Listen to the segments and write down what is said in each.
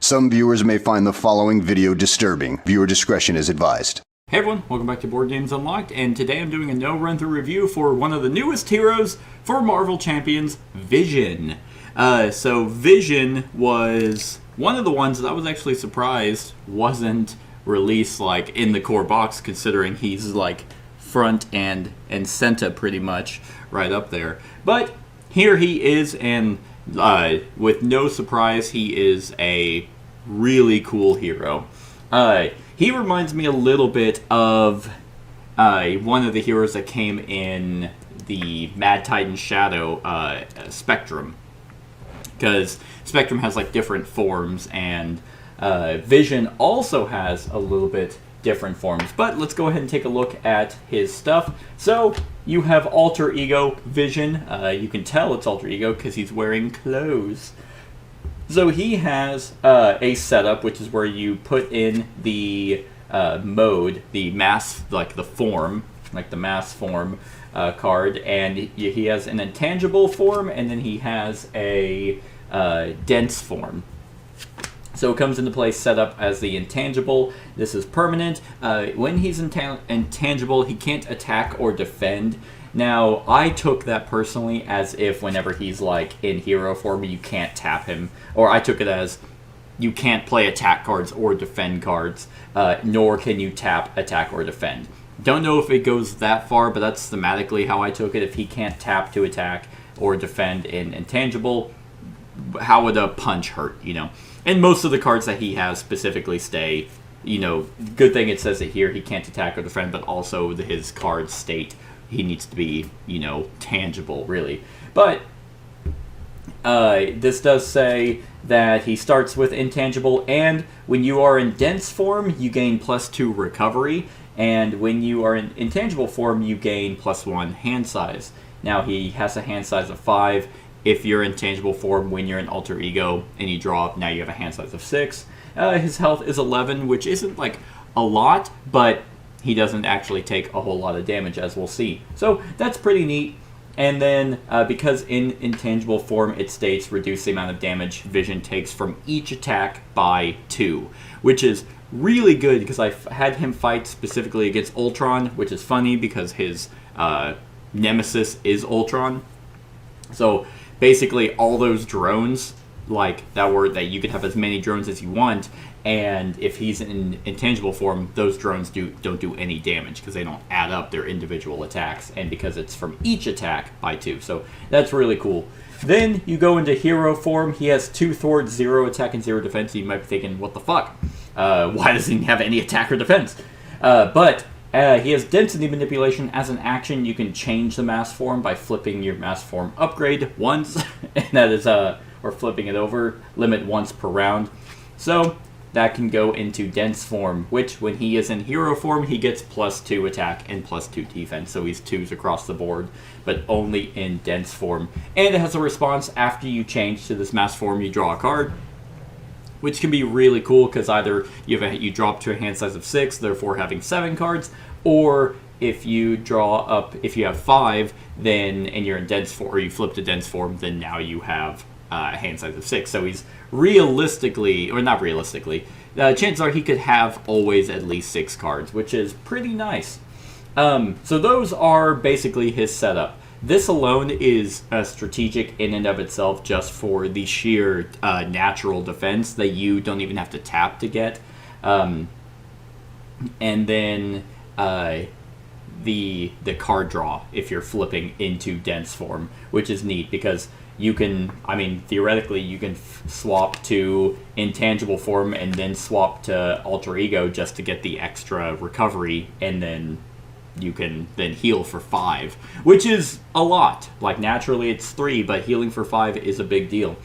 Some viewers may find the following video disturbing. Viewer discretion is advised. Hey everyone, welcome back to Board Games Unlocked, and today I'm doing a no run-through review for one of the newest heroes for Marvel Champions, Vision. So Vision was one of the ones that I was actually surprised wasn't released like in the core box, considering he's like front and center pretty much right up there. But here he is, and with no surprise, he is a really cool hero. He reminds me a little bit of one of the heroes that came in the Mad Titan Shadow Spectrum. Because Spectrum has like different forms, and Vision also has a little bit different forms. But let's go ahead and take a look at his stuff. So you have Alter Ego Vision. You can tell it's Alter Ego because he's wearing clothes. So he has a setup, which is where you put in the mode, the mass, like the form, like the mass form card, and he has an intangible form, and then he has a dense form. So it comes into play set up as the intangible. This is permanent. When he's intangible, he can't attack or defend. Now, I took that personally as if whenever he's like in hero form, you can't tap him. Or I took it as you can't play attack cards or defend cards, nor can you tap, attack, or defend. Don't know if it goes that far, but that's thematically how I took it. If he can't tap to attack or defend in intangible, how would a punch hurt, you know? And most of the cards that he has specifically stay, you know, good thing it says it here, he can't attack or defend, but also his cards state he needs to be, you know, tangible, really. But this does say that he starts with intangible, and when you are in dense form, you gain +2 recovery, and when you are in intangible form, you gain +1 hand size. Now, he has a hand size of 5. If you're in tangible form, when you're in Alter Ego and you draw up, now you have a hand size of 6. His health is 11, which isn't like a lot, but he doesn't actually take a whole lot of damage, as we'll see. So that's pretty neat. And then, because in intangible form, it states reduce the amount of damage Vision takes from each attack by 2, which is really good because I had him fight specifically against Ultron, which is funny because his nemesis is Ultron. So basically, all those drones like that you could have as many drones as you want, and if he's in intangible form, those drones don't do any damage because they don't add up their individual attacks, and because it's from each attack by 2. So that's really cool. Then you go into hero form. He has 2 thwarts, 0 attack, and 0 defense. So you might be thinking, what the fuck? Why doesn't he have any attack or defense? But he has density manipulation. As an action, you can change the mass form by flipping your mass form upgrade once, and that is or flipping it over, limit once per round. So that can go into dense form, which when he is in hero form, he gets +2 attack and +2 defense. So he's 2s across the board, but only in dense form. And it has a response after you change to this mass form, you draw a card, which can be really cool because either you drop to a hand size of 6, therefore having 7 cards, or if you have 5, then and you're in dense form, or you flip to dense form, then now you have a hand size of 6. So he's realistically, or not realistically, chances are he could have always at least 6 cards, which is pretty nice. So those are basically his setup. This alone is strategic in and of itself, just for the sheer natural defense that you don't even have to tap to get. And then the card draw if you're flipping into dense form, which is neat because you can, theoretically, you can swap to intangible form and then swap to Alter Ego just to get the extra recovery, and then you can then heal for 5, which is a lot. Like, naturally it's 3, but healing for 5 is a big deal.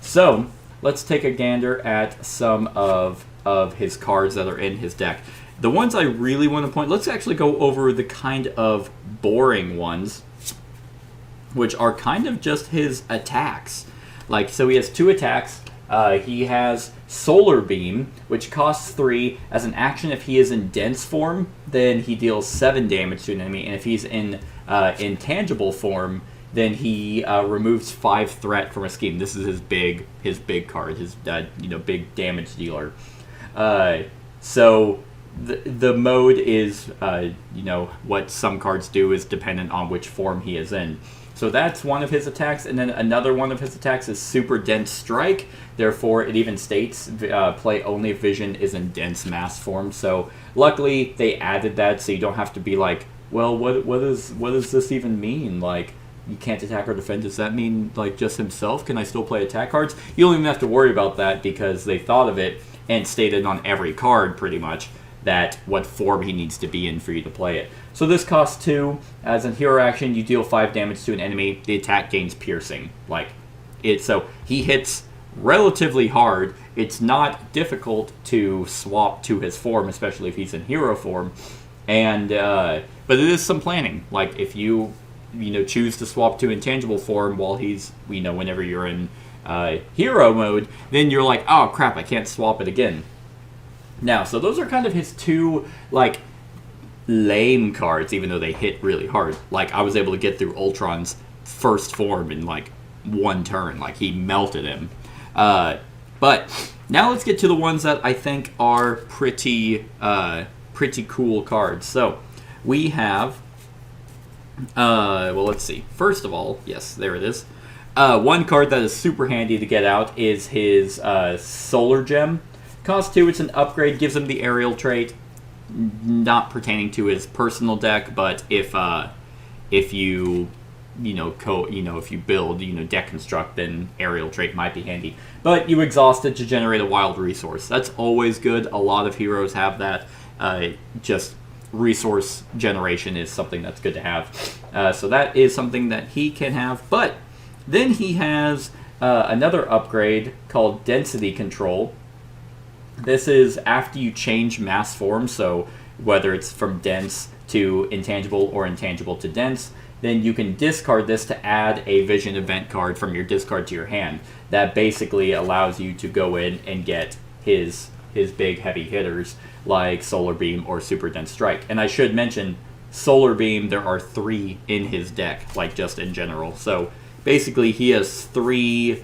So, let's take a gander at some of his cards that are in his deck. The ones I really want to point, let's actually go over the kind of boring ones, which are kind of just his attacks. Like, so he has 2 attacks. He has Solar Beam, which costs 3. As an action, if he is in dense form, then he deals 7 damage to an enemy. And if he's in intangible form, then he removes 5 threat from a scheme. This is his big card, his big damage dealer. So the mode is what some cards do is dependent on which form he is in. So that's one of his attacks, and then another one of his attacks is Super Dense Strike. Therefore, it even states play only if vision is in dense mass form. So luckily, they added that, so you don't have to be like, well, what does this even mean? Like, you can't attack or defend. Does that mean like just himself? Can I still play attack cards? You don't even have to worry about that because they thought of it and stated on every card pretty much that what form he needs to be in for you to play it. So this costs 2. As a hero action, you deal 5 damage to an enemy. The attack gains piercing. So he hits relatively hard. It's not difficult to swap to his form, especially if he's in hero form. And but it is some planning. Like if you choose to swap to intangible form while he's whenever you're in hero mode, then you're like, oh crap, I can't swap it again. Now, so those are kind of his 2 lame cards, even though they hit really hard. Like I was able to get through Ultron's first form in 1 turn. Like he melted him. But now let's get to the ones that I think are pretty cool cards. So we have let's see. First of all, yes, there it is. One card that is super handy to get out is his Solar Gem. Cost 2, it's an upgrade, gives him the aerial trait, not pertaining to his personal deck, but if you if you build deck construct, then aerial trait might be handy. But you exhaust it to generate a wild resource. That's always good. A lot of heroes have that. Just resource generation is something that's good to have. So that is something that he can have. But then he has another upgrade called Density Control. This is after you change mass form, so whether it's from dense to intangible or intangible to dense, then you can discard this to add a vision event card from your discard to your hand. That basically allows you to go in and get his big heavy hitters like Solar Beam or Super Dense Strike. And I should mention, Solar Beam, there are 3 in his deck, just in general. So basically he has 3...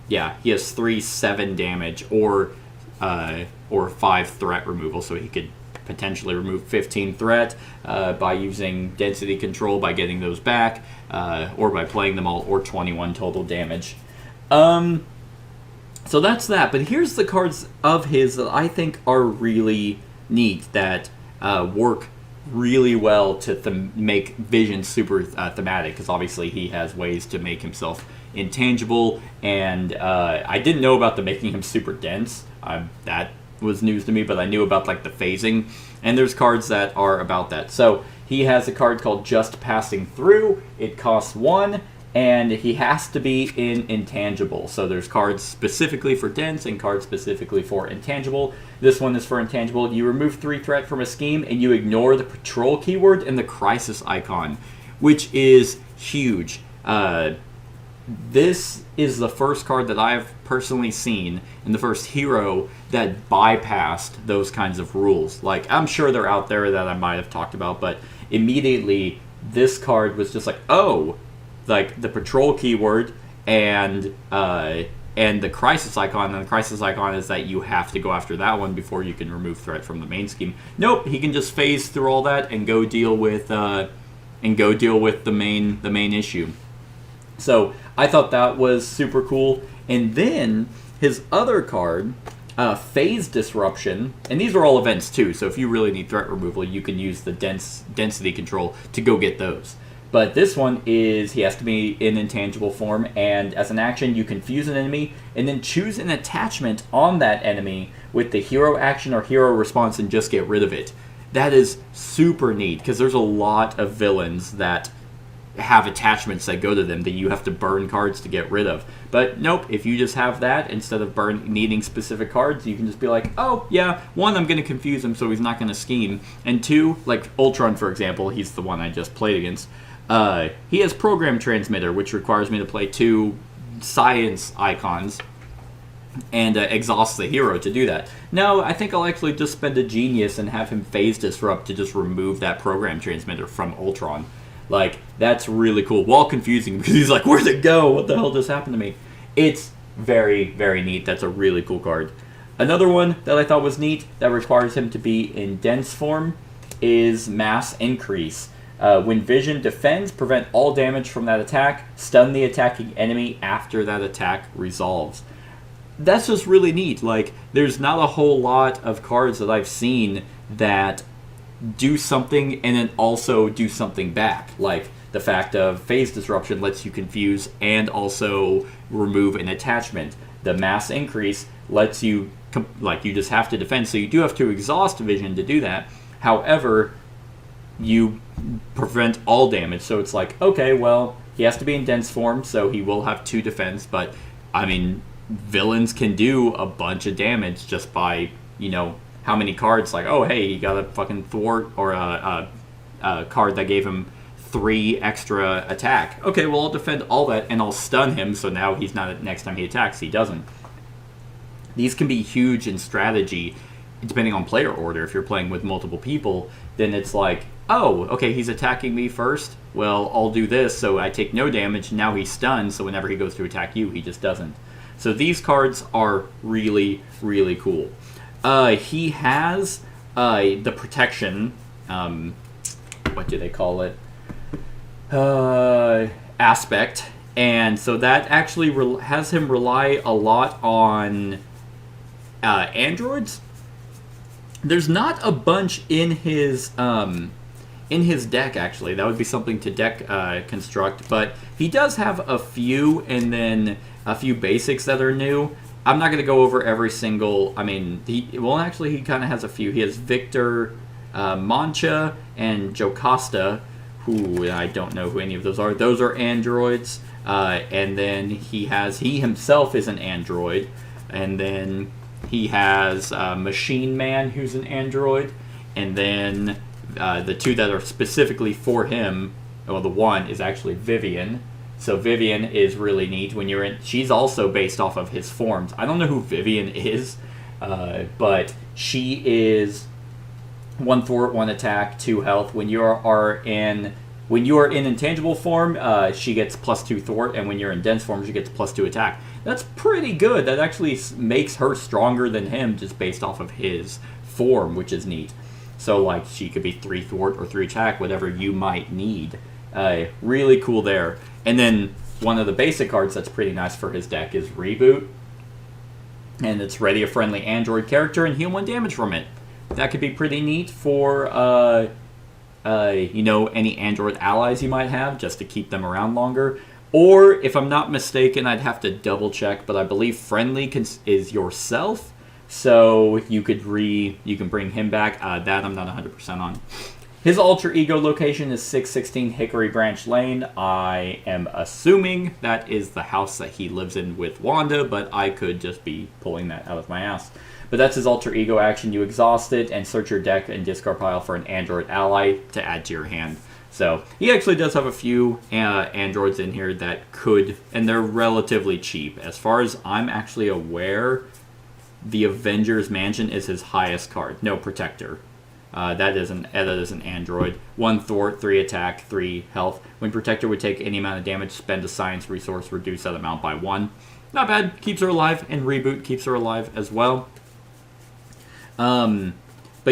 he has 3 7 damage or 5 threat removal, so he could potentially remove 15 threat by using density control by getting those back, or by playing them all, or 21 total damage. So that's that. But here's the cards of his that I think are really neat, that work really well to make Vision super thematic, because obviously he has ways to make himself intangible, and I didn't know about the making him super dense. That was news to me, but I knew about the phasing, and there's cards that are about that. So he has a card called Just Passing Through. It costs 1, and he has to be in intangible. So there's cards specifically for dense and cards specifically for intangible. This one is for intangible. You remove 3 threat from a scheme, and you ignore the patrol keyword and the crisis icon, which is huge. This is the first card that I've personally seen, and the first hero that bypassed those kinds of rules. I'm sure they're out there that I might have talked about, but immediately this card was just the patrol keyword and the crisis icon, and the crisis icon is that you have to go after that one before you can remove threat from the main scheme. Nope, he can just phase through all that and go deal with the main issue. So I thought that was super cool. And then his other card, Phase Disruption, and these are all events too, so if you really need threat removal, you can use the density control to go get those. But this one is, he has to be in intangible form, and as an action, you confuse an enemy, and then choose an attachment on that enemy with the hero action or hero response and just get rid of it. That is super neat, because there's a lot of villains that have attachments that go to them that you have to burn cards to get rid of. But nope, if you just have that, instead of needing specific cards, you can just be like, oh yeah, 1, I'm going to confuse him so he's not going to scheme, and 2, like Ultron for example, he's the one I just played against, he has Program Transmitter, which requires me to play 2 science icons and exhaust the hero to do that. No, I think I'll actually just spend a genius and have him Phase Disrupt to just remove that Program Transmitter from Ultron. Like, that's really cool. While confusing, because he's like, where'd it go? What the hell just happened to me? It's very, very neat. That's a really cool card. Another one that I thought was neat that requires him to be in dense form is Mass Increase. When Vision defends, prevent all damage from that attack, stun the attacking enemy after that attack resolves. That's just really neat. Like, there's not a whole lot of cards that I've seen that do something and then also do something back. Like, the fact of Phase Disruption lets you confuse and also remove an attachment. The Mass Increase lets you, you just have to defend, so you do have to exhaust Vision to do that. However, you prevent all damage, so it's like, okay, well, he has to be in dense form, so he will have 2 defense, but, I mean, villains can do a bunch of damage just by, how many cards, like, oh, hey, he got a fucking thwart, or a card that gave him 3 extra attack. Okay, well, I'll defend all that, and I'll stun him, so now he's not, next time he attacks, he doesn't. These can be huge in strategy, depending on player order. If you're playing with multiple people, then it's like, oh, okay, he's attacking me first. Well, I'll do this, so I take no damage. Now he's stunned, so whenever he goes to attack you, he just doesn't. So these cards are really, really cool. He has the protection, what do they call it? Aspect. And so that actually has him rely a lot on androids. There's not a bunch in his deck, actually. That would be something to deck construct, but he does have a few, and then a few basics that are new. I'm not going to go over every single. I mean, he kind of has a few. He has Victor, Mancha, and Jocasta, who I don't know who any of those are. Those are androids, and then he himself is an android, and then he has Machine Man, who's an android, and then the 2 that are specifically for him, well, the one is actually Vivian. So Vivian is really neat. She's also based off of his forms. I don't know who Vivian is, but she is 1 thwart, 1 attack, 2 health. When you are in intangible form, she gets +2 thwart, and when you're in dense form, she gets +2 attack. That's pretty good. That actually makes her stronger than him just based off of his form, which is neat. So, like, she could be 3 thwart or 3 attack, whatever you might need. Really cool there. And then one of the basic cards that's pretty nice for his deck is Reboot. And it's ready a friendly android character and heal 1 damage from it. That could be pretty neat for, any android allies you might have, just to keep them around longer. Or, if I'm not mistaken, I'd have to double check, but I believe friendly is yourself. So you can bring him back. That I'm not 100% on. His alter ego location is 616 Hickory Branch Lane. I am assuming that is the house that he lives in with Wanda, but I could just be pulling that out of my ass. But that's his alter ego action. You exhaust it and search your deck and discard pile for an android ally to add to your hand. So he actually does have a few androids in here that could, and they're relatively cheap. As far as I'm actually aware, the Avengers Mansion is his highest card. No, Protector. That is an android. 1 thwart, 3 attack, 3 health. When Protector would take any amount of damage, spend a science resource, reduce that amount by 1. Not bad. Keeps her alive, and Reboot keeps her alive as well. But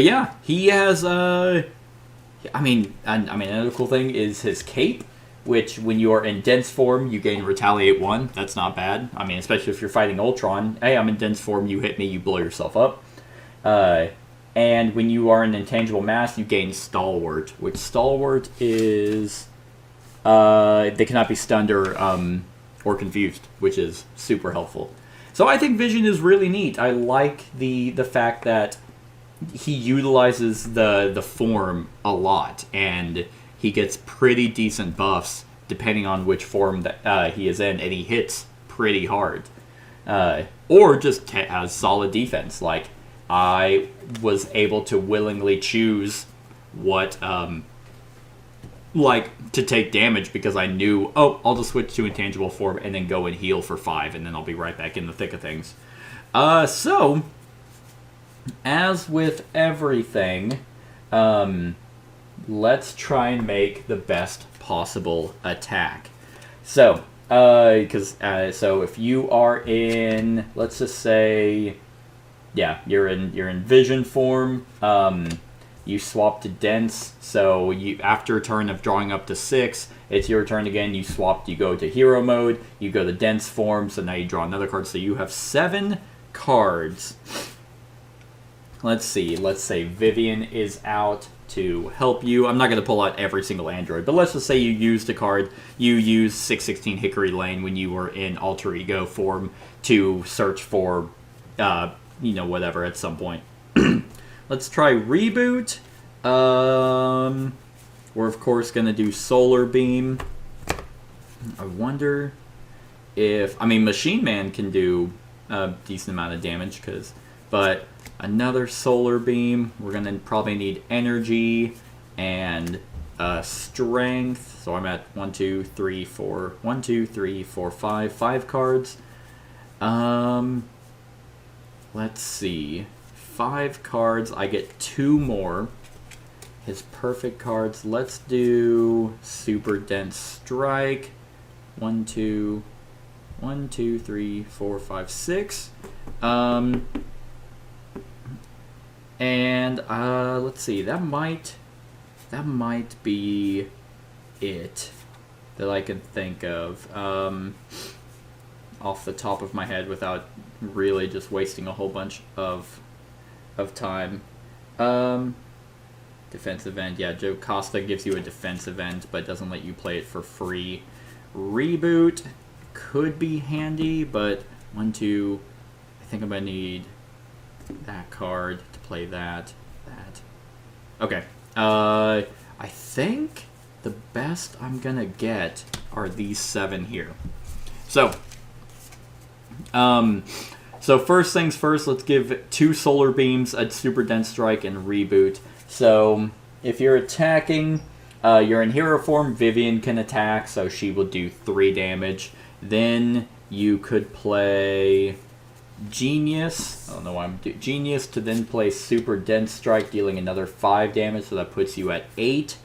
yeah, he has. Another cool thing is his cape, which when you are in dense form, you gain Retaliate 1. That's not bad. I mean, especially if you're fighting Ultron. Hey, I'm in dense form. You hit me, you blow yourself up. And when you are in intangible mass, you gain Stalwart, which Stalwart is they cannot be stunned or confused, which is super helpful. So I think Vision is really neat. I like the fact that he utilizes the form a lot, and he gets pretty decent buffs depending on which form that he is in, and he hits pretty hard. Or just has solid defense. Like, I was able to willingly choose what, to take damage because I knew, I'll just switch to intangible form and then go and heal for 5, and then I'll be right back in the thick of things. So, as with everything, let's try and make the best possible attack. So, so if you are in, let's just say, yeah, you're in vision form. You swap to dense. So you, after a turn of drawing up to 6, it's your turn again. You swap. You go to hero mode. You go to dense form. So now you draw another card. So you have 7 cards. Let's see. Let's say Vivian is out to help you. I'm not going to pull out every single android, but let's just say you used a card. You used 616 Hickory Lane when you were in alter ego form to search for, whatever at some point. Let's try Reboot. We're of course going to do Solar Beam. I wonder if... I mean, Machine Man can do a decent amount of damage, but another Solar Beam. We're going to probably need Energy and Strength. So I'm at 1, 2, 3, 4... 1, 2, 3, 4, 5. 5 cards. Let's see. 5 cards. I get 2 more. His perfect cards. Let's do Super Dense Strike. 1, 2, 3, 4, 5, 6. And let's see. That might be it that I can think of off the top of my head without really just wasting a whole bunch of time. Defensive end, yeah, Joe Costa gives you a defensive end, but doesn't let you play it for free. Reboot could be handy, but 1, 2, I think I'm gonna need that card to play that. Okay, I think the best I'm gonna get are these 7 here. So first things first, let's give 2 Solar Beams, a Super Dense Strike, and Reboot. So if you're attacking, you're in hero form, Vivian can attack, so she will do 3 damage. Then you could play Genius. I don't know why I'm doing Genius to then play Super Dense Strike, dealing another 5 damage, so that puts you at 8.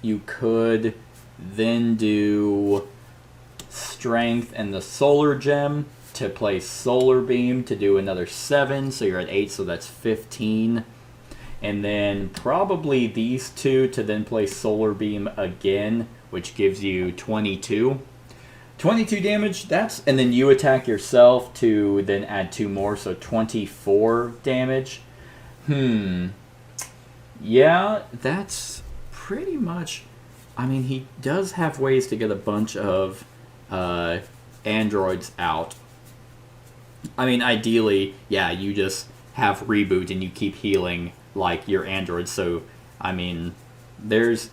You could then do Strength and the Solar Gem to play Solar Beam to do another 7, so you're at 8, so that's 15. And then probably these 2 to then play Solar Beam again, which gives you 22. 22 damage, and then you attack yourself to then add 2 more, so 24 damage. Yeah, that's pretty much... I mean, he does have ways to get a bunch of androids out. I mean, ideally, yeah, you just have Reboot and you keep healing like your androids. So, I mean, that's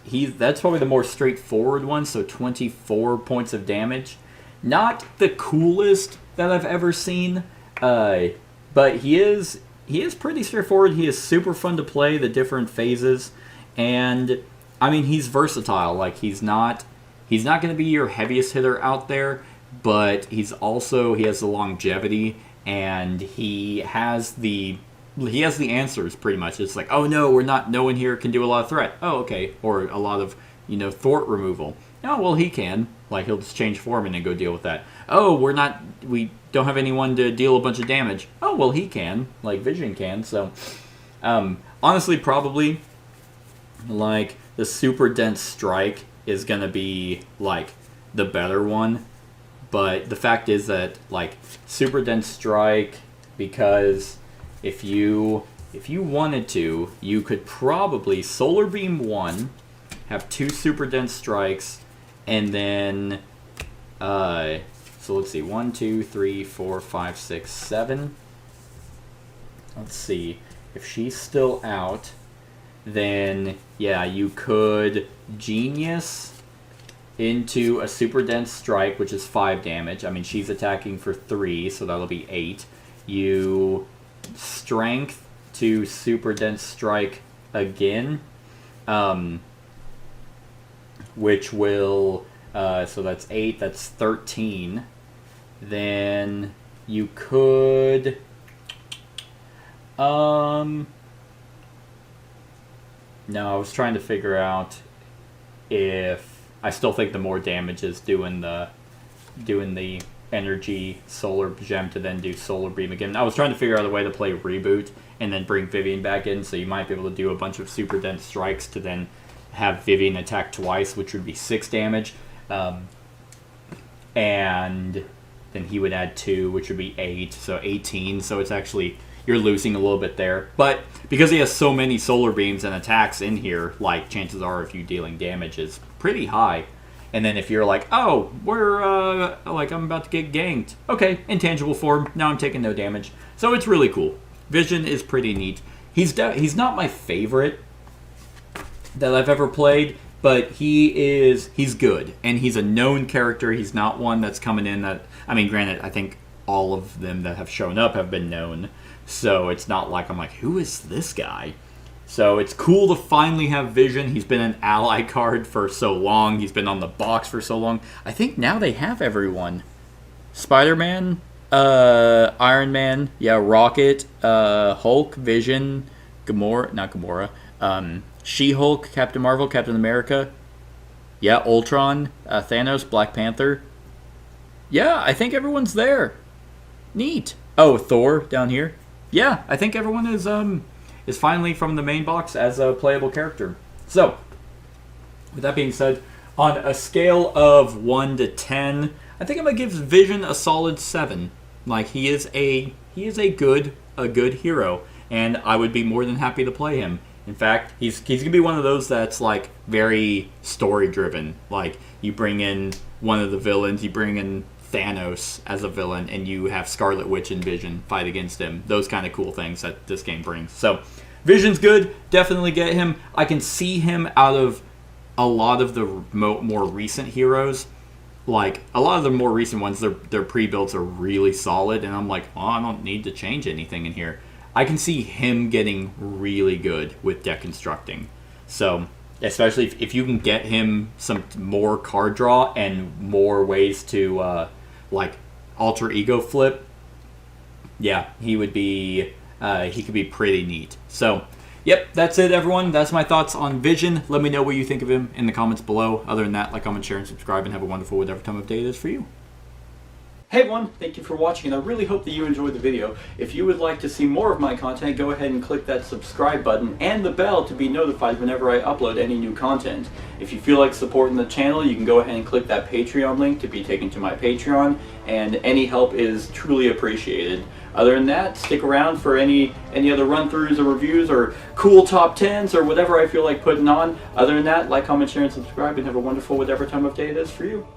probably the more straightforward one. So 24 points of damage. Not the coolest that I've ever seen, but he is pretty straightforward. He is super fun to play, the different phases, and I mean, he's versatile. Like, he's not going to be your heaviest hitter out there, but he has the longevity, and he has the answers pretty much. It's like, oh no, no one here can do a lot of threat. Oh, okay. Or a lot of, thwart removal. Oh, well, he can. Like, he'll just change form and then go deal with that. Oh, we don't have anyone to deal a bunch of damage. Oh, well, he can. Like, Vision can. So, honestly, probably, like, the Super Dense Strike is going to be, like, the better one. But the fact is that, like, Super Dense Strike, because if you wanted to, you could probably Solar Beam 1, have 2 Super Dense Strikes, and then, so let's see, 1, 2, 3, 4, 5, 6, 7. Let's see, if she's still out, then, yeah, you could Genius into a Super Dense Strike, which is 5 damage. I mean, she's attacking for 3, so that'll be 8. You Strength to Super Dense Strike again, which will, so that's 8, that's 13. Then you could, No, I was trying to figure out if I still think the more damage is doing the energy solar gem to then do solar beam again. I was trying to figure out a way to play Reboot and then bring Vivian back in, so you might be able to do a bunch of super dense strikes to then have Vivian attack twice, which would be 6 damage. And then he would add 2, which would be 8, so 18. So it's actually, you're losing a little bit there. But because he has so many solar beams and attacks in here, like, chances are if you dealing damage is pretty high. And then if you're like, oh, we're, like, I'm about to get ganked. Okay, intangible form, now I'm taking no damage. So it's really cool. Vision is pretty neat. He's not my favorite that I've ever played, but he's good. And he's a known character. He's not one that's coming in that, I mean, granted, I think all of them that have shown up have been known. So it's not like I'm like, who is this guy? So it's cool to finally have Vision. He's been an ally card for so long. He's been on the box for so long. I think now they have everyone. Spider-Man, Iron Man, yeah, Rocket, Hulk, Vision, Gamora, She-Hulk, Captain Marvel, Captain America, yeah, Ultron, Thanos, Black Panther. Yeah, I think everyone's there. Neat. Oh, Thor down here. Yeah, I think everyone is finally from the main box as a playable character. So, with that being said, on a scale of 1 to 10, I think I'm gonna give Vision a solid 7. Like, he is a good hero, and I would be more than happy to play him. In fact, he's gonna be one of those that's like very story driven. Like, you bring in one of the villains, you bring in Thanos as a villain, and you have Scarlet Witch and Vision fight against him. Those kind of cool things that this game brings. So, Vision's good. Definitely get him. I can see him out of a lot of the more recent heroes. Like, a lot of the more recent ones, their pre-builds are really solid, and I'm like, oh, I don't need to change anything in here. I can see him getting really good with deck constructing. So, especially if you can get him some more card draw and more ways to, like, alter ego flip, yeah, he could be pretty neat. So, yep, that's it, everyone. That's my thoughts on Vision. Let me know what you think of him in the comments below. Other than that, like, comment, share, and subscribe, and have a wonderful whatever time of day it is for you. Hey everyone, thank you for watching, and I really hope that you enjoyed the video. If you would like to see more of my content, go ahead and click that subscribe button and the bell to be notified whenever I upload any new content. If you feel like supporting the channel, you can go ahead and click that Patreon link to be taken to my Patreon, and any help is truly appreciated. Other than that, stick around for any other run-throughs or reviews or cool top 10s or whatever I feel like putting on. Other than that, like, comment, share, and subscribe, and have a wonderful whatever time of day it is for you.